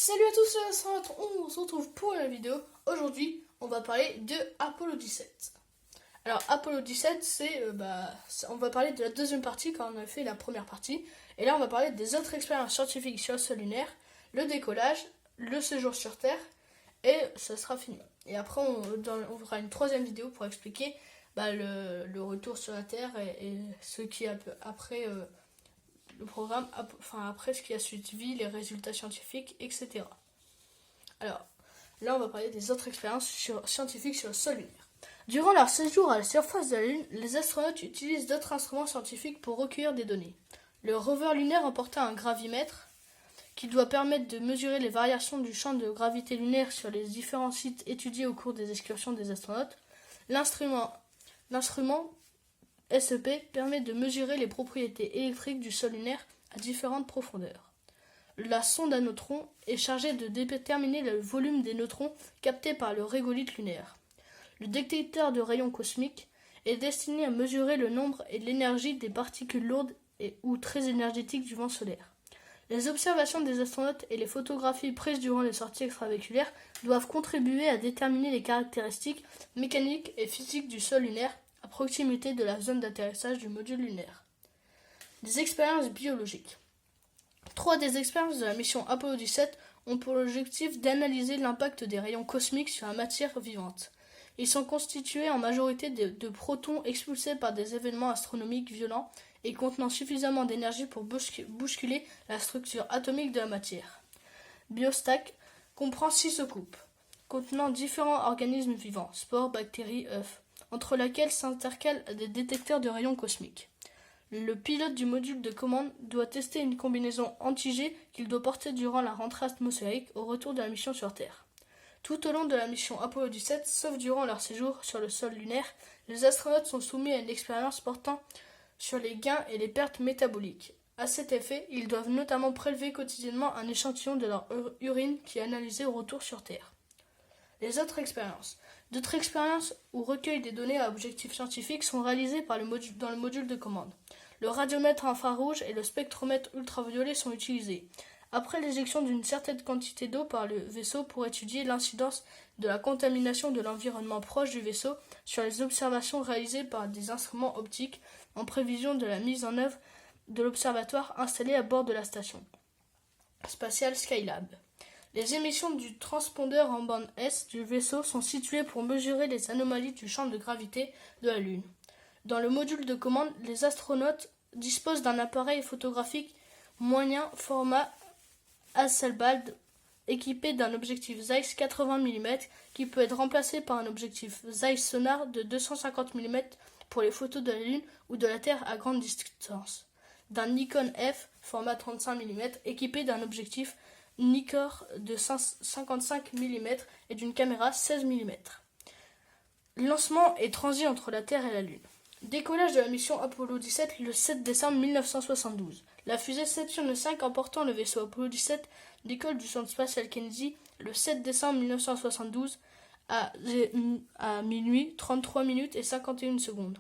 Salut à tous, c'est Vincent, on se retrouve pour la vidéo. Aujourd'hui, on va parler de Apollo 17. Alors, Apollo 17, on va parler de la deuxième partie quand on a fait la première partie. Et là, on va parler des autres expériences scientifiques sur le sol lunaire, le décollage, le séjour sur Terre, et ça sera fini. Et après, on fera une troisième vidéo pour expliquer le retour sur la Terre et ce qui est après le programme, après ce qui a suivi, les résultats scientifiques, etc. Alors, là, on va parler des autres expériences scientifiques sur le sol lunaire. Durant leur séjour à la surface de la Lune, les astronautes utilisent d'autres instruments scientifiques pour recueillir des données. Le rover lunaire emporta un gravimètre qui doit permettre de mesurer les variations du champ de gravité lunaire sur les différents sites étudiés au cours des excursions des astronautes. L'instrument SEP permet de mesurer les propriétés électriques du sol lunaire à différentes profondeurs. La sonde à neutrons est chargée de déterminer le volume des neutrons captés par le régolithe lunaire. Le détecteur de rayons cosmiques est destiné à mesurer le nombre et l'énergie des particules lourdes ou très énergétiques du vent solaire. Les observations des astronautes et les photographies prises durant les sorties extravéhiculaires doivent contribuer à déterminer les caractéristiques mécaniques et physiques du sol lunaire à proximité de la zone d'atterrissage du module lunaire. Des expériences biologiques. 3 des expériences de la mission Apollo 17 ont pour objectif d'analyser l'impact des rayons cosmiques sur la matière vivante. Ils sont constitués en majorité de protons expulsés par des événements astronomiques violents et contenant suffisamment d'énergie pour bousculer la structure atomique de la matière. Biostack comprend 6 soucoupes, contenant différents organismes vivants, spores, bactéries, œufs, entre lesquels s'intercalent des détecteurs de rayons cosmiques. Le pilote du module de commande doit tester une combinaison anti-G qu'il doit porter durant la rentrée atmosphérique au retour de la mission sur Terre. Tout au long de la mission Apollo 17, sauf durant leur séjour sur le sol lunaire, les astronautes sont soumis à une expérience portant sur les gains et les pertes métaboliques. À cet effet, ils doivent notamment prélever quotidiennement un échantillon de leur urine qui est analysé au retour sur Terre. Les autres expériences. D'autres expériences ou recueil des données à objectifs scientifiques sont réalisées dans le module de commande. Le radiomètre infrarouge et le spectromètre ultraviolet sont utilisés. Après l'éjection d'une certaine quantité d'eau par le vaisseau pour étudier l'incidence de la contamination de l'environnement proche du vaisseau sur les observations réalisées par des instruments optiques en prévision de la mise en œuvre de l'observatoire installé à bord de la station spatiale Skylab. Les émissions du transpondeur en bande S du vaisseau sont situées pour mesurer les anomalies du champ de gravité de la Lune. Dans le module de commande, les astronautes disposent d'un appareil photographique moyen format Hasselblad équipé d'un objectif Zeiss 80 mm qui peut être remplacé par un objectif Zeiss Sonar de 250 mm pour les photos de la Lune ou de la Terre à grande distance, d'un Nikon F format 35 mm équipé d'un objectif Nikkor de 55 mm et d'une caméra 16 mm. Lancement et transit entre la Terre et la Lune. Décollage de la mission Apollo 17 le 7 décembre 1972. La fusée Saturn V emportant le vaisseau Apollo 17 décolle du centre spatial Kennedy le 7 décembre 1972 à minuit 33 minutes et 51 secondes.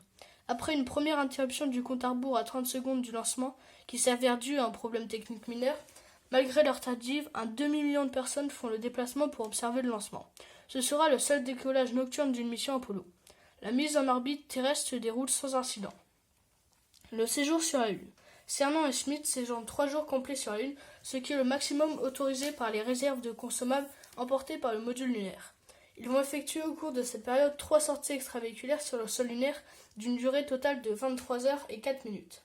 Après une première interruption du compte à rebours à 30 secondes du lancement qui s'avère due à un problème technique mineur, malgré leur tentative, un demi-million de personnes font le déplacement pour observer le lancement. Ce sera le seul décollage nocturne d'une mission Apollo. La mise en orbite terrestre se déroule sans incident. Le séjour sur la Lune. Cernan et Schmitt séjournent 3 jours complets sur la Lune, ce qui est le maximum autorisé par les réserves de consommables emportées par le module lunaire. Ils vont effectuer au cours de cette période 3 sorties extravéhiculaires sur le sol lunaire d'une durée totale de 23 heures et 4 minutes.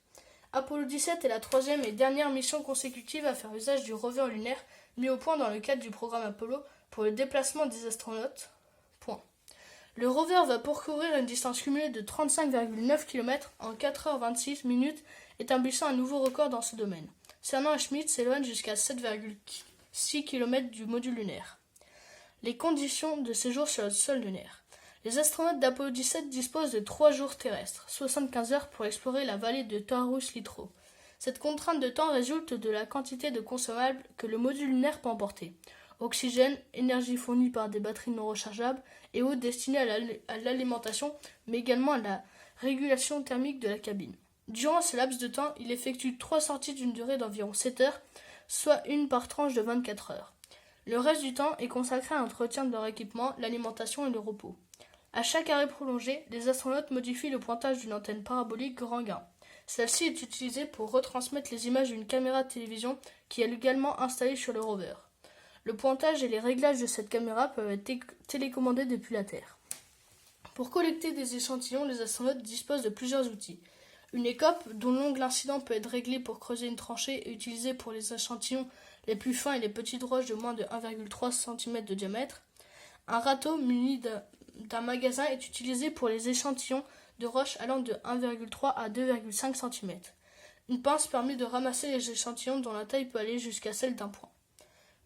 Apollo 17 est la 3e et dernière mission consécutive à faire usage du rover lunaire mis au point dans le cadre du programme Apollo pour le déplacement des astronautes. Le rover va parcourir une distance cumulée de 35,9 km en 4h26 minutes, établissant un nouveau record dans ce domaine. Cernan et Schmitt s'éloignent jusqu'à 7,6 km du module lunaire. Les conditions de séjour sur le sol lunaire. Les astronautes d'Apollo 17 disposent de 3 jours terrestres, 75 heures pour explorer la vallée de Taurus-Littrow. Cette contrainte de temps résulte de la quantité de consommables que le module lunaire peut emporter. Oxygène, énergie fournie par des batteries non rechargeables et eau destinée à l'alimentation, mais également à la régulation thermique de la cabine. Durant ce laps de temps, il effectue 3 sorties d'une durée d'environ 7 heures, soit une par tranche de 24 heures. Le reste du temps est consacré à l'entretien de leur équipement, l'alimentation et le repos. À chaque arrêt prolongé, les astronautes modifient le pointage d'une antenne parabolique grand gain. Celle-ci est utilisée pour retransmettre les images d'une caméra de télévision qui est également installée sur le rover. Le pointage et les réglages de cette caméra peuvent être télécommandés depuis la Terre. Pour collecter des échantillons, les astronautes disposent de plusieurs outils. Une écope, dont l'angle incident peut être réglé pour creuser une tranchée et utilisée pour les échantillons les plus fins et les petites roches de moins de 1,3 cm de diamètre. Un râteau muni d'un magasin est utilisé pour les échantillons de roches allant de 1,3 à 2,5 cm. Une pince permet de ramasser les échantillons dont la taille peut aller jusqu'à celle d'un point.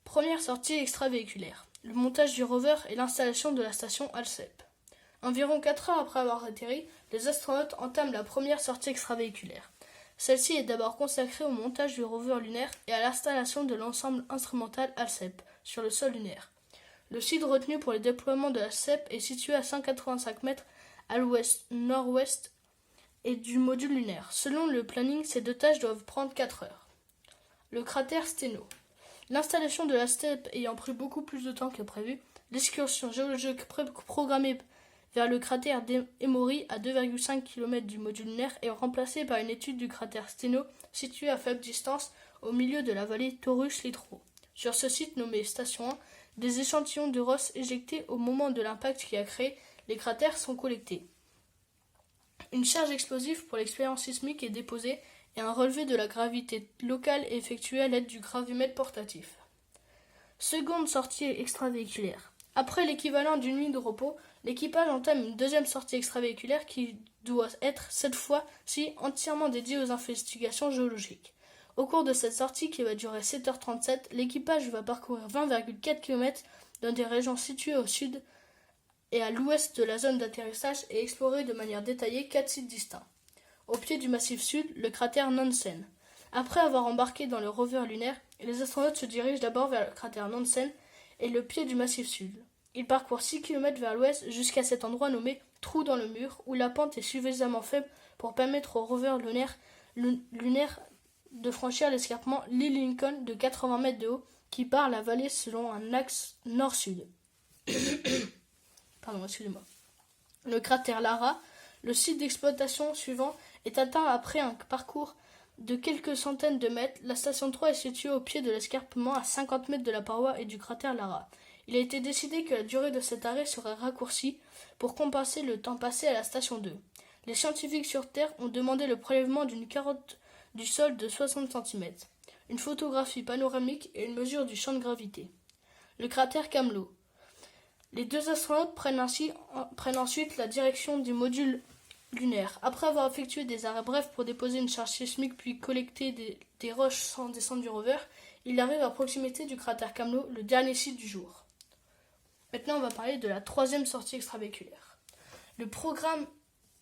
Première sortie extravéhiculaire. Le montage du rover et l'installation de la station Alcep. Environ 4 heures après avoir atterri, les astronautes entament la première sortie extravéhiculaire. Celle-ci est d'abord consacrée au montage du rover lunaire et à l'installation de l'ensemble instrumental Alcep sur le sol lunaire. Le site retenu pour le déploiement de Alcep est situé à 185 mètres à l'ouest-nord-ouest et du module lunaire. Selon le planning, ces deux tâches doivent prendre 4 heures. Le cratère Steno. L'installation de l'Alcep ayant pris beaucoup plus de temps que prévu, l'excursion géologique programmée vers le cratère d'Emory à 2,5 km du module lunaire est remplacée par une étude du cratère Steno situé à faible distance au milieu de la vallée Taurus-Littrow. Sur ce site nommé Station 1, des échantillons de roches éjectés au moment de l'impact qui a créé les cratères sont collectés. Une charge explosive pour l'expérience sismique est déposée et un relevé de la gravité locale est effectué à l'aide du gravimètre portatif. Seconde sortie extravéhiculaire. Après l'équivalent d'une nuit de repos, l'équipage entame une deuxième sortie extravéhiculaire qui doit être, cette fois-ci, entièrement dédiée aux investigations géologiques. Au cours de cette sortie, qui va durer 7h37, l'équipage va parcourir 20,4 km dans des régions situées au sud et à l'ouest de la zone d'atterrissage et explorer de manière détaillée 4 sites distincts. Au pied du massif sud, le cratère Nansen. Après avoir embarqué dans le rover lunaire, les astronautes se dirigent d'abord vers le cratère Nansen et le pied du massif sud. Ils parcourent 6 km vers l'ouest jusqu'à cet endroit nommé Trou dans le mur, où la pente est suffisamment faible pour permettre au rover lunaire de franchir l'escarpement Lee Lincoln de 80 mètres de haut qui part la vallée selon un axe nord-sud. Pardon, excusez-moi. Le cratère Lara, le site d'exploitation suivant, est atteint après un parcours de quelques centaines de mètres. La station 3 est située au pied de l'escarpement à 50 mètres de la paroi et du cratère Lara. Il a été décidé que la durée de cet arrêt serait raccourcie pour compenser le temps passé à la station 2. Les scientifiques sur Terre ont demandé le prélèvement d'une carotte du sol de 60 cm, une photographie panoramique et une mesure du champ de gravité. Le cratère Kamloo. Les deux astronautes prennent ensuite la direction du module lunaire. Après avoir effectué des arrêts brefs pour déposer une charge sismique puis collecter des roches sans descendre du rover, ils arrivent à proximité du cratère Kamloo, le dernier site du jour. Maintenant, on va parler de la troisième sortie extravéhiculaire. Le programme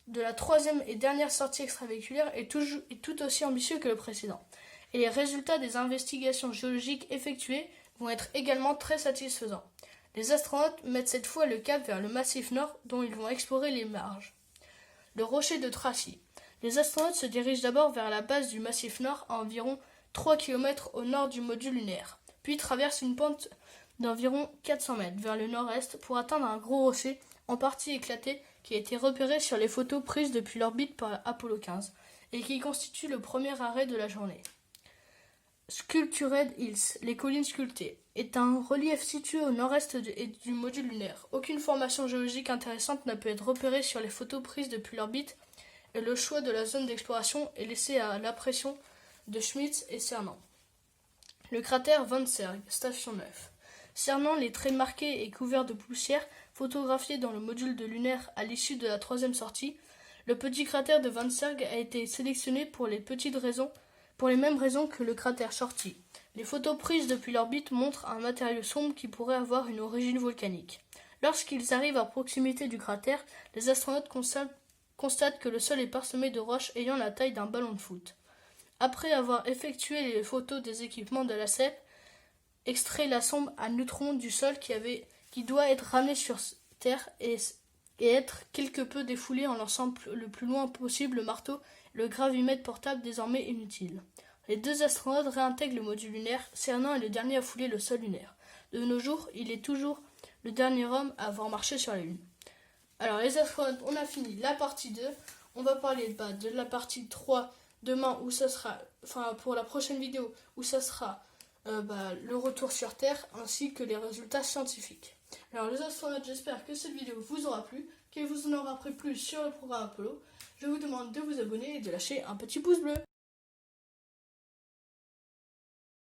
de la troisième et dernière sortie extravéhiculaire est tout aussi ambitieux que le précédent, et les résultats des investigations géologiques effectuées vont être également très satisfaisants. Les astronautes mettent cette fois le cap vers le massif nord dont ils vont explorer les marges. Le rocher de Tracy. Les astronautes se dirigent d'abord vers la base du massif nord à environ 3 km au nord du module lunaire, puis traversent une pente d'environ 400 mètres vers le nord-est pour atteindre un gros rocher en partie éclaté qui a été repéré sur les photos prises depuis l'orbite par Apollo 15 et qui constitue le premier arrêt de la journée. Sculptured Hills, les collines sculptées, est un relief situé au nord-est du module lunaire. Aucune formation géologique intéressante n'a pu être repérée sur les photos prises depuis l'orbite et le choix de la zone d'exploration est laissé à l'impression de Schmitz et Cernan. Le cratère Van Serge, station 9. Cernant les traits marqués et couverts de poussière photographiés dans le module de lunaire à l'issue de la troisième sortie, le petit cratère de Van Serge a été sélectionné pour les mêmes raisons que le cratère Shorty. Les photos prises depuis l'orbite montrent un matériau sombre qui pourrait avoir une origine volcanique. Lorsqu'ils arrivent à proximité du cratère, les astronautes constatent que le sol est parsemé de roches ayant la taille d'un ballon de foot. Après avoir effectué les photos des équipements de la CEP, extrait la sonde à neutrons du sol qui doit être ramenée sur Terre et être quelque peu défoulée en lançant le plus loin possible le marteau et le gravimètre portable désormais inutile. Les deux astronautes réintègrent le module lunaire, Cernan est le dernier à fouler le sol lunaire. De nos jours, il est toujours le dernier homme à avoir marché sur la Lune. Alors les astronautes, on a fini la partie 2. On va parler de la partie 3 demain, où ça sera, enfin pour la prochaine vidéo, où ça sera le retour sur Terre ainsi que les résultats scientifiques. Alors les astronautes, j'espère que cette vidéo vous aura plu, qu'elle vous en aura appris plus sur le programme Apollo. Je vous demande de vous abonner et de lâcher un petit pouce bleu.